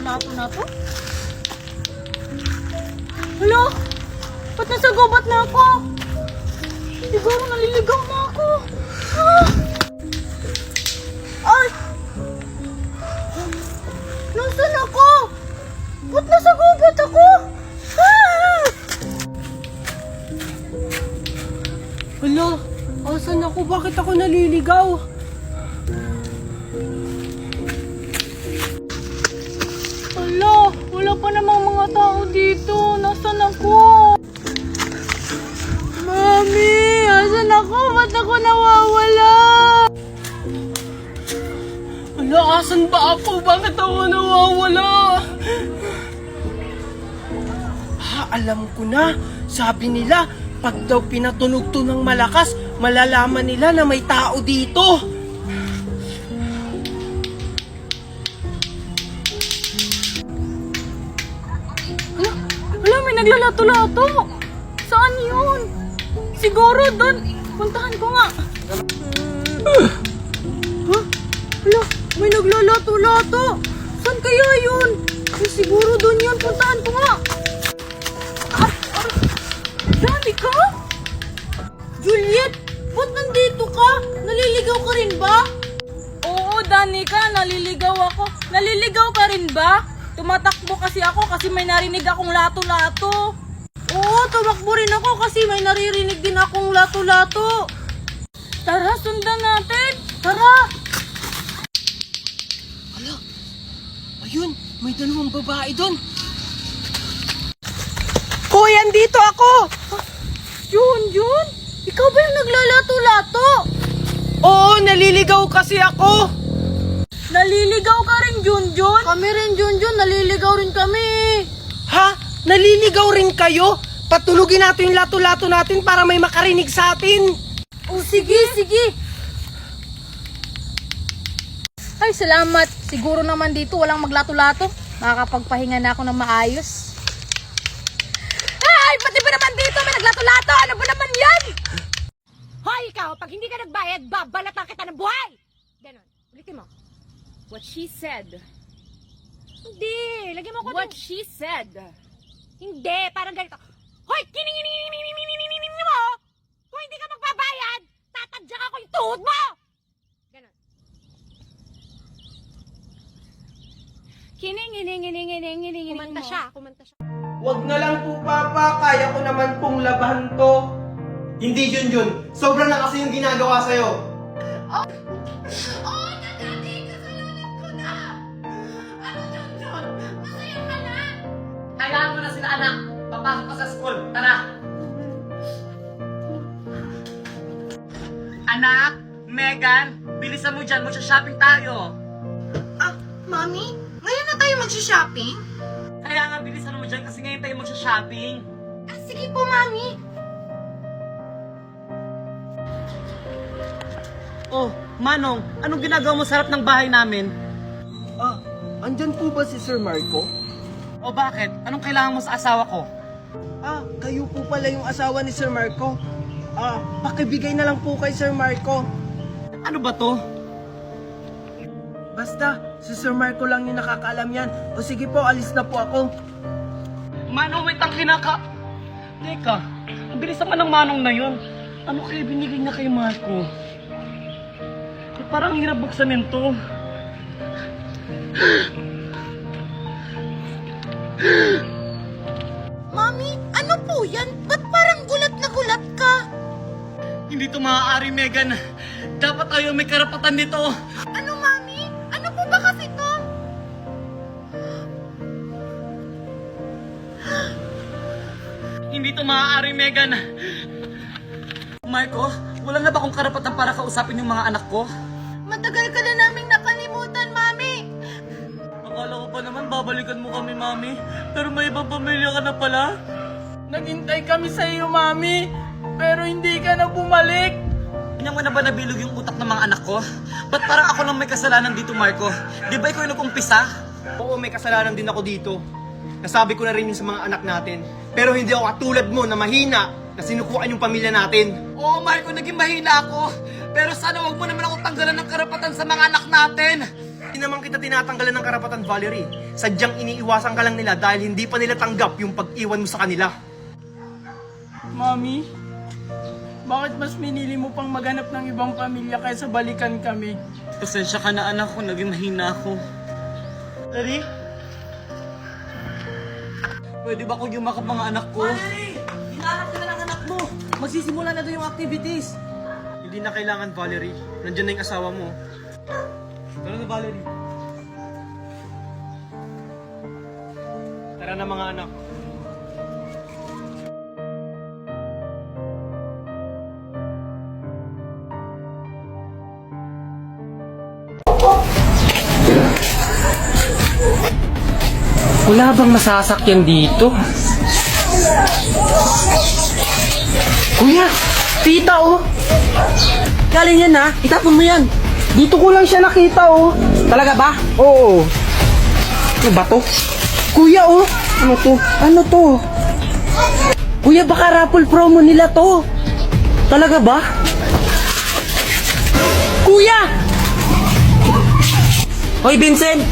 lato-lato na to? Hala! Ba't nasa gubat na ako? Siguro naliligaw na ako. Ah! Ay! Nasaan ako? Ba't nasa gubat ako? Ah! Hala! Asan ako? Bakit ako naliligaw? Hala! Wala pa namang mga tao dito. Nasaan ako? Mami! Asan ako? Ba't ako nawawala? Hala! Asan ba ako? Bakit ako nawawala? Alam ko na. Sabi nila, pag daw pinatunog to ng malakas, malalaman nila na may tao dito. Hala, may naglalato-lato. Saan yun? Siguro doon. Puntahan ko nga. Ha? Hala, may naglalato-lato. Saan kaya yun? Siguro doon yun. Puntahan ko nga. Danica? Juliet, ba't nandito ka? Naliligaw ka rin ba? Oo, Danica, naliligaw ako. Naliligaw ka rin ba? Tumatakbo kasi ako kasi may narinig akong lato-lato. Oo, tumakbo rin ako kasi may naririnig din akong lato-lato. Tara, sundan natin. Tara. Hala, ayun, may dalawang babae doon. Hoy, andito ako! Jun? Ikaw ba yung naglalato-lato? Oo, naliligaw kasi ako. Naliligaw ka rin, Jun? Kami rin, Jun. Naliligaw rin kami. Ha? Naliligaw rin kayo? Patulugin natin yung lato-lato natin para may makarinig sa atin. Oh, sige. Ay, salamat. Siguro naman dito walang maglato-lato. Makakapagpahinga na ako ng maayos. Ay, pati ba naman dito may naglato-lato? Ano ba naman yan? Hoy, ikaw, pag hindi ka nagbayad, babalatan kita ng buhay! Ganon. Ulitin mo. What she said. Hindi. Lagyan mo ko What she said. Hindi. Parang ganito. Hoy, kining mo! Kung hindi ka magbabayad, tatadyak ako yung tuhod mo! Ganon. Kining. Kumanta siya. Wag na lang po, Papa. Kaya ko naman pong labahan to. Hindi, Junjun. Sobra na kasi yung ginagawa sa'yo. Dati, kasalanan ko na! Ano, Junjun? Masaya ka na! Kailangan mo na sila, anak. Papasok ka sa school. Tara. Anak, Megan, bilisan mo dyan. Magsha-shopping tayo. Mami? Ngayon na tayo mag-shopping? Kaya nga, bilisan mo dyan kasi ngayon tayo magsha-shopping. Sige po, Mami. Oh, Manong, anong ginagawa mo sa harap ng bahay namin? Andyan po ba si Sir Marco? O bakit? Anong kailangan mo sa asawa ko? Kayo po pala yung asawa ni Sir Marco. Pakibigay na lang po kay Sir Marco. Ano ba to? Basta, si Sir Marco lang yung nakakaalam yan. O sige po, alis na po ako. Manong, wait ang kinaka... Teka, ang bilis naman ng Manong na yun. Ano kaya binigay niya kay Marco? Parang hirap buksanin to. Mami, ano po yan? Ba't parang gulat na gulat ka? Hindi to maaari, Megan. Dapat tayo may karapatan nito. Ano, Mami? Ano po ba kasi to? Hindi to maaari, Megan. Marco, wala na ba akong karapatan para kausapin yung mga anak ko? Matagal ka na naming nakalimutan, Mami. Akala ko pa naman babalikan mo kami, Mami. Pero may ibang pamilya ka na pala. Naghintay kami sa iyo, Mami. Pero hindi ka na bumalik. Kanya mo na ba nabilog yung utak ng mga anak ko? Ba't parang ako lang may kasalanan dito, Marco? Di ba ikaw yung nag-umpisa? Oo, may kasalanan din ako dito. Nasabi ko na rin yun sa mga anak natin. Pero hindi ako katulad mo na mahina na sinukuan yung pamilya natin. Oo, Marco, naging mahina ako. Pero sana wag mo naman akong tanggalan ng karapatan sa mga anak natin. Hindi naman kita tinatanggalan ng karapatan, Valerie. Sadyang iniiwasan ka lang nila dahil hindi pa nila tanggap yung pag-iwan mo sa kanila. Mami, bakit mas minili mo pang maghanap ng ibang pamilya kaysa balikan kami? Pasensya ka na anak ko, naging mahina ako. Daddy? Pwede ba ko yumakap mga anak ko? Hinahanap ka na ng anak mo. Magsisimula na doon yung activities. Hindi na kailangan, Valerie. Nandiyan na yung asawa mo. Tara na, Valerie. Tara na mga anak. Wala bang masasakyan dito? Kuya! Tita oh! Galing yan ha! Itapon mo yan! Dito ko lang siya nakita oh! Talaga ba? Oo! Ano ba to? Kuya oh! Ano to? Ano to? Kuya baka raffle promo nila to! Talaga ba? Kuya! Hoy Vincent!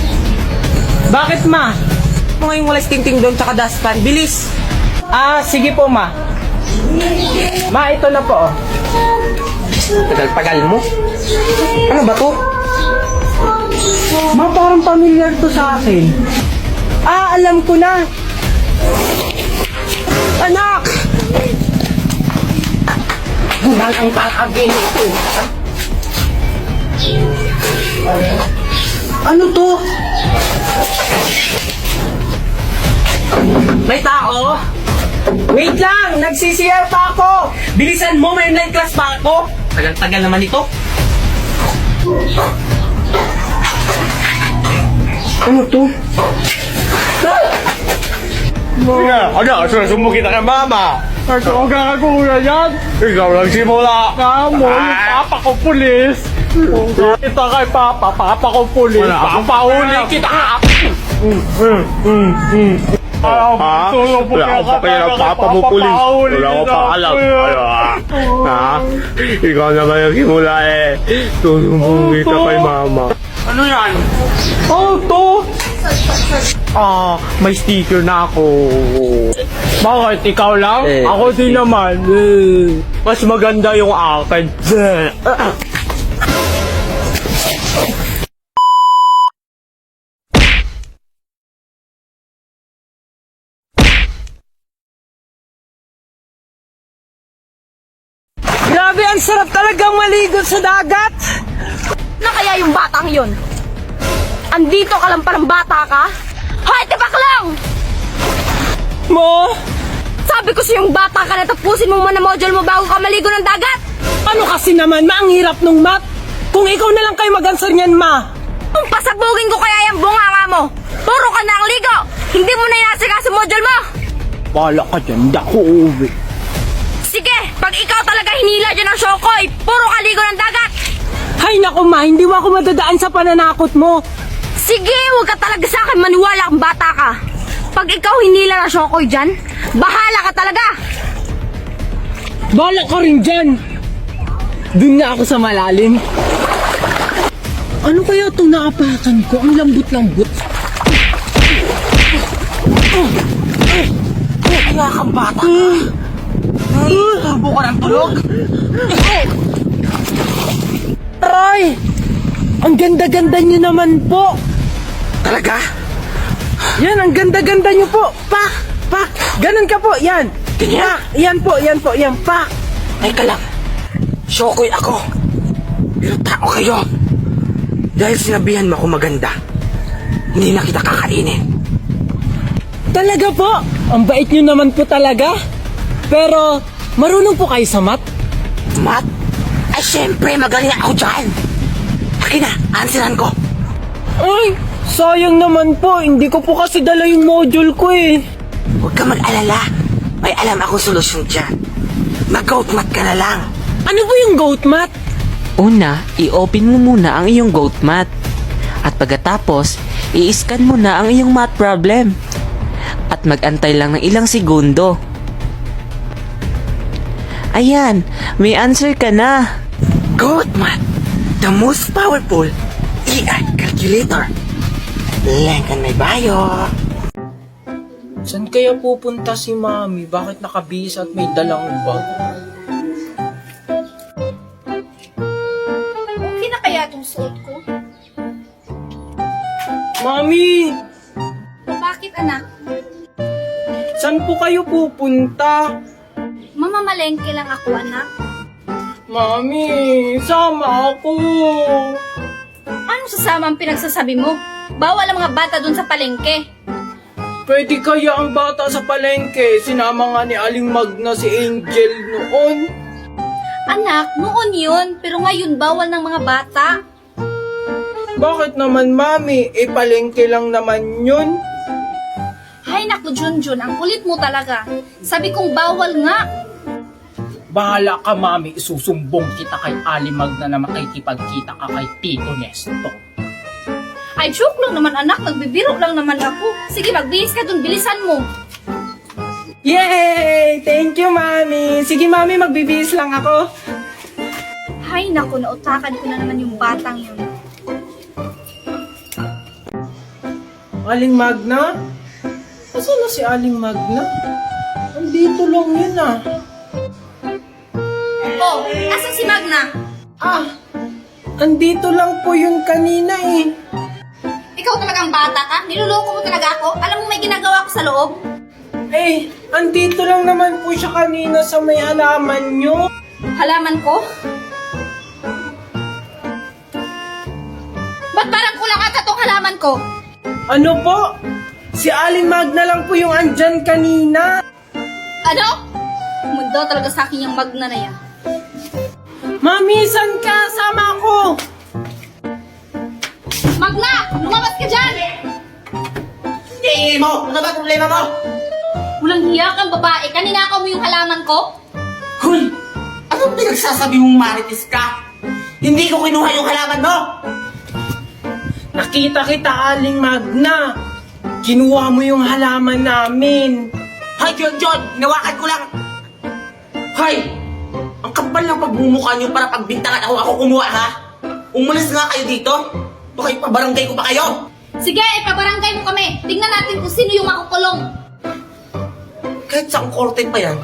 Bakit ma? Ngayong walang ting-ting doon tsaka dustpan. Bilis! Sige po ma. Ma, ito na po. Tagal-tagal mo. Ano ba to? Ma, parang familiar to sa akin. Alam ko na. Anak! Gumal ang kakagin ito. Ano to? May tao? Wait lang! Nagsisiyar pa ako! Bilisan mo, may online class pa ako! Tagal-tagal naman ito. Ano to? Ano? Susumbong kita kay mama! Ikaw ka kuya yan! Ikaw lang simula! Kamo, yung papa ko pulis! Kita kay papa ko pulis! Papahuli kita! Tulong po Wala ko pa kaya ng papa mo pulis. Wala ko pa alam. Ha? Ikaw na ba yung simula eh? Tulong kita kay mama. Ano yan? Oh, to! May sticker na ako. Bakit? Ikaw lang? Ako din naman. Mas maganda yung akin. Grabe, ang sarap talagang maligo sa dagat! Na kaya yung batang yun? Andito ka lang parang bata ka? Hoy, tibak lang! Mo? Sabi ko sa yung bata ka na tapusin mo muna module mo bago ka maligo ng dagat! Ano kasi naman, ma, ang hirap nung math. Kung ikaw na lang kayo mag-answer niyan, ma. Kung pasabugin ko kaya yung bunganga mo, puro ka na ang ligo! Hindi mo na inasikaso module mo! Bala ka dyan, dako uwi. Sige, pag ikaw talaga hinila dyan ng Shokoy, puro ka ligo ng dagat! Hay naku, ma, hindi mo ako madadaan sa pananakot mo. Sige, huwag ka talaga sa akin maniwala kang bata ka. Pag ikaw hinila ng Shokoy dyan, bahala ka talaga! Bala ka rin dyan. Doon na ako sa malalim. Ano kaya itong naapakan ko? Ang lambot-lambot. Kaya kang bata ka. Turbo ka ng tulog. Aray! Ang ganda-ganda niyo naman po. Talaga? Yan, ang ganda-ganda niyo po. Pak! Pak! Ganun ka po, yan. Pak! Yan po, yan po, yan. Pak! Teka lang. Shokoy ako. Pero tao kayo. Dahil sinabihan mo ako maganda, hindi na kita kakainin. Talaga po? Ang bait niyo naman po talaga. Pero, marunong po kayo sa math? Math? Ay, syempre, magaling ako dyan. Akin na, ansiran ko. Ay, sayang naman po. Hindi ko po kasi dala yung module ko eh. Huwag ka mag-alala. May alam akong solusyon dyan. Mag-goat math ka na lang. Ano po yung goat math? Una, i-open mo muna ang iyong goat math. At pagkatapos, i-scan mo na ang iyong math problem. At mag-antay lang ng ilang segundo. Ayan, may answer ka na. Goat math. The most powerful GI calculator. Lengkan may bayo. Saan kaya pupunta si Mami? Bakit nakabihis at may dalang bag? Okay na kaya itong suot ko? Mami! Bakit, anak? Saan po kayo pupunta? Mamamalengke lang ako, anak. Mami, sama ako. Ano sasama ang pinagsasabi mo? Bawal ang mga bata dun sa palengke. Pwede kaya ang bata sa palengke? Sinama nga ni Aling Magna si Angel noon. Anak, noon yun, pero ngayon bawal ng mga bata. Bakit naman, Mami? Palengke lang naman yun. Hay naku, Junjun, ang kulit mo talaga. Sabi kong bawal nga. Bahala ka, Mami. Isusumbong kita kay Aling Magna na makikipagkita ka kay Tito Nestor. Ay, joke lang naman, anak. Nagbibiro lang naman ako. Sige, magbihis ka dun. Bilisan mo. Yay! Thank you, Mami. Sige, Mami, magbibihis lang ako. Hay naku, nautakan ko na naman yung batang yun. Aling Magna? Asan na si Aling Magna? Andito lang yun ah. Oh, asan si Magna? Ah, andito lang po yun kanina eh. Ikaw talagang bata ka? Niluloko mo talaga ako? Alam mo may ginagawa ko sa loob? Eh, andito lang naman po siya kanina sa may halaman nyo. Halaman ko? Ba't parang kulang ata tong halaman ko? Ano po? Si Aling Magna lang po yung andyan kanina. Ano? Mundo talaga sa akin yung Magna na yan. Mami, saan ka? Sama ako. Magna! Lumabas ka dyan! Tingin mo! Ano ba problema mo? Walang hiya kang babae. Kaninakaw mo yung halaman ko? Hoy! Anong pinagsasabi mong marites ka? Hindi ko kinuha yung halaman mo! Nakita kita, Aling Magna. Kinuha mo yung halaman namin. Hay, John! Hinawakan ko lang! Hay! Ang kapal ng pagmumukha niyo para pagbintangan ako kumuha, ha? Umalis nga kayo dito! Baka ipabarangay ko pa kayo! Sige, ipabarangay mo kami. Tingnan natin kung sino yung makukulong. Kahit sa korte pa yan,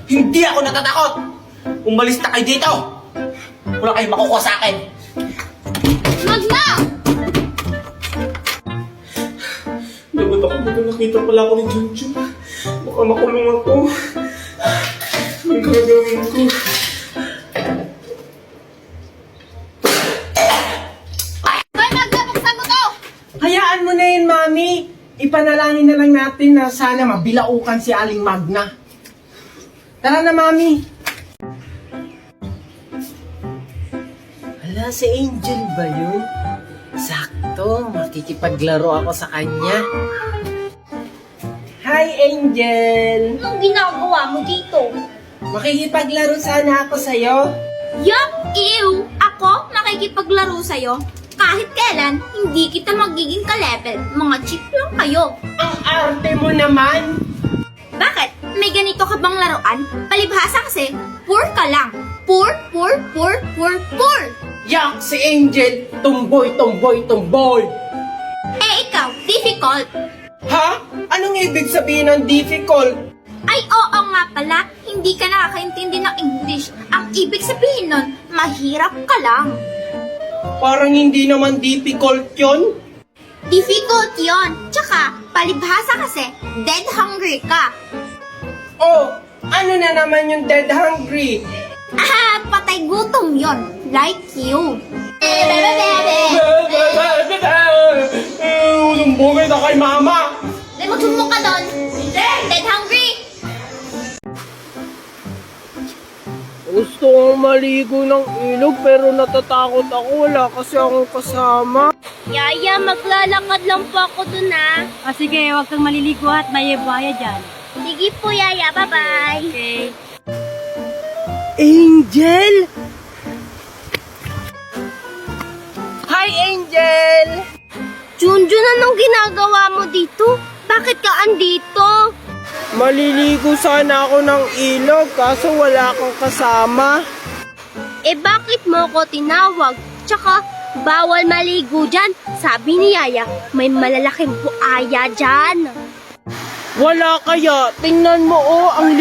hindi ako natatakot! Umalis na kayo dito! Wala kayong makukuha sa akin! Magna! Dapat ako dito nakita pala ako ni Junjun. Baka makulong ako. Ang gagawin ko. Hoy, Magna, buksan mo to! Hayaan mo na yun, Mami. Ipanalangin na lang natin na sana mabilaukan si Aling Magna. Tara na, Mami. Hala, si Angel ba yun? Sakto, makikipaglaro ako sa kanya. Hi, Angel! Anong ginagawa mo dito? Makikipaglaro sana ako sa'yo. Yup! Ew! Ako? Nakikipaglaro sa'yo? Kahit kailan, hindi kita magiging ka-level. Mga cheap lang kayo. Ang arte mo naman! Bakit? May ganito ka bang laruan? Palibhasa kasi, poor ka lang. Poor, poor, poor, poor, poor. Yak, si Angel! Tumboy, tumboy, tumboy! Eh ikaw, difficult. Ha? Anong ibig sabihin ng difficult? Ay oo nga pala, hindi ka nakakaintindi ng English. Ang ibig sabihin nun, mahirap ka lang. Parang hindi naman difficult yon. Difficult yon. Tsaka, palibhasa kasi, dead hungry ka. Oh, ano na naman yung dead hungry? Ah, patay gutom yon. Like you. Sumbungin na kay Mama! Dahil magsumbong ka doon. Dead hungry. Gusto kong maligo ng ilog pero natatakot ako. Wala kasi akong kasama. Yaya, maglalakad lang po ako dun ah. Sige, huwag kang maliligo at may buhaya dyan. Sige po, Yaya. Bye-bye. Okay. Angel! Hi, Angel! Junjun, anong ginagawa mo dito? Bakit ka andito? Maliligo sana ako ng ilog kaso wala akong kasama. Eh bakit mo ko tinawag? Tsaka, Bawal maligo dyan. Sabi ni Yaya, may malalaking buaya dyan. Wala kaya. Tingnan mo, oh, ang